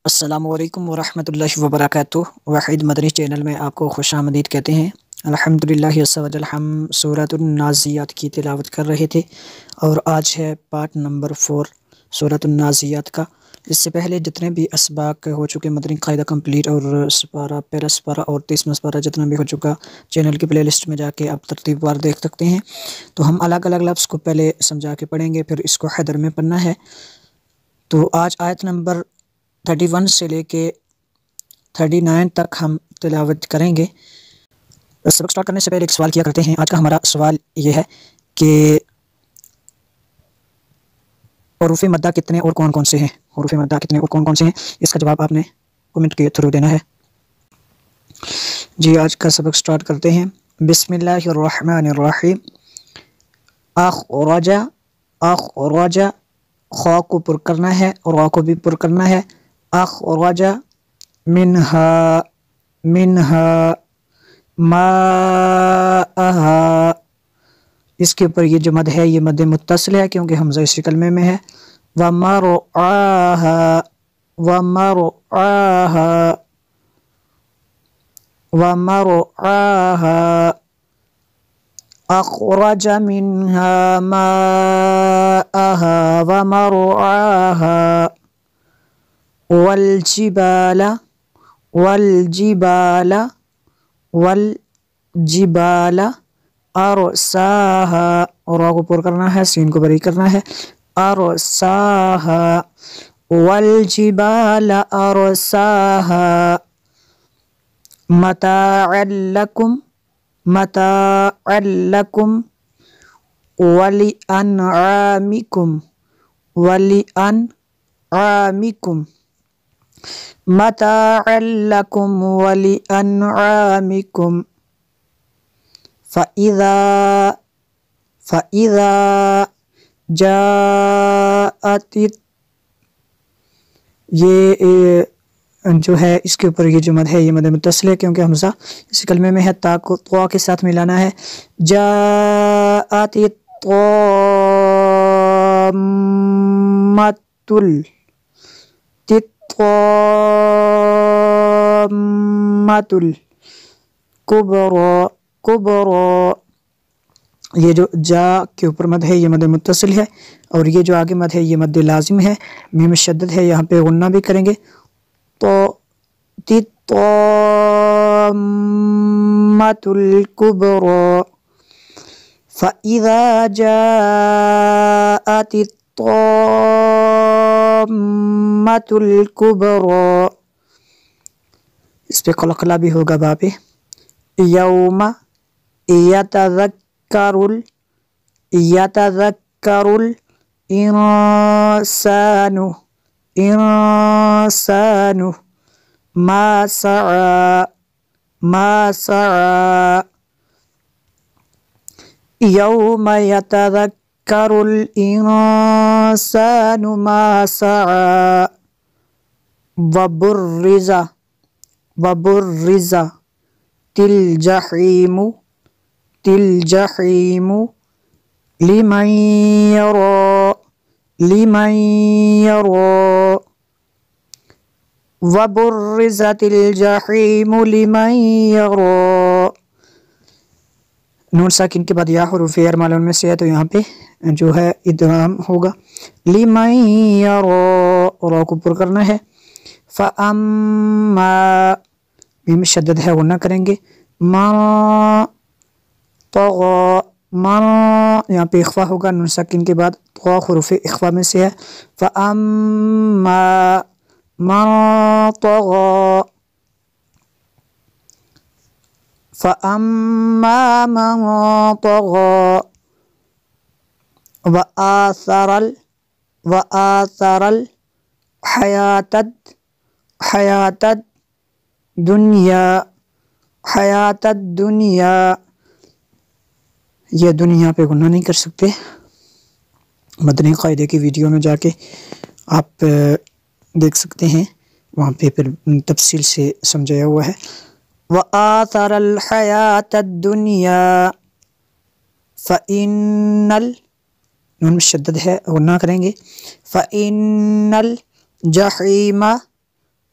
السلام علیکم ورحمۃ اللہ وبرکاتہ۔ وحید مدنی چینل میں آپ کو خوش آمدید کہتے ہیں۔ الحمدللہ ہم سورۃ النازعات کی تلاوت کر رہے تھے اور آج ہے پارٹ نمبر 4 سورۃ النازعات کا۔ اس سے پہلے جتنے بھی اسباق ہو چکے مدنی قاعدہ کمپلیٹ اور سپارہ پہلا سپارہ اور 30واں سپارہ جتنا بھی ہو چکا چینل کی پلے لسٹ میں جا کے آپ ترتیب وار دیکھ سکتے ہیں۔ تو ہم الگ الگ لفظ کو پہلے سمجھا کے پڑھیں گے، پھر اس کو حیدر میں پڑھنا ہے۔ تو آج آیت نمبر 31 سے لے کے 39 تک ہم تلاوت کریں گے۔ سبق سٹارٹ کرنے سے پہلے ایک سوال کیا کرتے ہیں۔ آج کا ہمارا سوال یہ ہے کہ حروف مدہ کتنے اور کون کون سے ہیں؟ حروف مدہ کتنے اور کون کون سے ہیں، اس کا جواب آپ نے کمنٹ کے تھرو دینا ہے۔ جی آج کا سبق سٹارٹ کرتے ہیں۔ بسم اللہ الرحمن الرحیم۔ اخرج اخرج، خا کو پر کرنا ہے اور را کو بھی پر کرنا ہے۔ اخرج منہا منہا ماءہا، اس کے اوپر یہ جو مد ہے یہ مد متصل ہے کیونکہ حمزہ اسی کلمے میں ہے۔ ومرعاہا ومرعاہا ومرعاہا، اخرج منہا ماءہا ومرعاہا۔ والجبال والجبال والجبال ارساہا، اور را کو پر کرنا ہے، سین کو بری کرنا ہے۔ ارساہا والجبال ارساہا، متاعا لکم متاعا لکم ولانعامکم ولانعامکم، متاعا لکم ولانعامکم۔ فَإِذَا جَاءَتِ، یہ جو ہے اس کے اوپر یہ جو مد ہے یہ مد متصل ہے کیونکہ حمزہ اس کلمے میں ہے، تا کو طوا کے ساتھ ملانا ہے۔ جاءت الطامۃ الطامۃ الکبریٰ کبریٰ، یہ جو جا کے اوپر مد ہے یہ مد متصل ہے اور یہ جو آگے مد ہے یہ مد لازم ہے، میم شدد ہے، یہاں پہ غنہ بھی کریں گے۔ تو الطامۃ الکبریٰ، فَإِذَا جَاءَتِ الطامۃ الکبریٰ، اس پہ قلقلہ بھی ہوگا بابے۔ یوم یتذکر یتذکر الانسان انسان ما سعى ما سعى، یوم یتذکر الانسان ما سعى۔ وبرز وبرز الجحیم الجحیم لمن یرى لمن یرى، وبرزت الجحیم لمن یرى۔ نون ساکن کے بعد یا حروف ارمال میں سے ہے تو یہاں پہ جو ہے ادغام ہوگا۔ لمن یرى، اور را کو پر کرنا ہے۔ فَأَمَّا، میم شدد ہے غنہ کریں گے۔ مَن طغى من، یہاں پہ اخفا ہوگا، نون ساکن کے بعد طغى حروف اخفا میں سے ہے۔ فَأَمَّا مَن طغى فَأَمَّا مَن طغى وَآثَرَ الحیاۃ حیاۃ الدنیا حیاۃ الدنیا، یہ دنیا پہ گناہ نہیں کر سکتے، مدنی قاعدے کی ویڈیو میں جا کے آپ دیکھ سکتے ہیں، وہاں پہ پھر تفصیل سے سمجھایا ہوا ہے۔ وَآثَرَ الْحَيَاةَ الدُّنْيَا فَإِنَّ نون مشدد ہے غنہ کریں گے۔ فَإِنَّ الْجَحِيمَ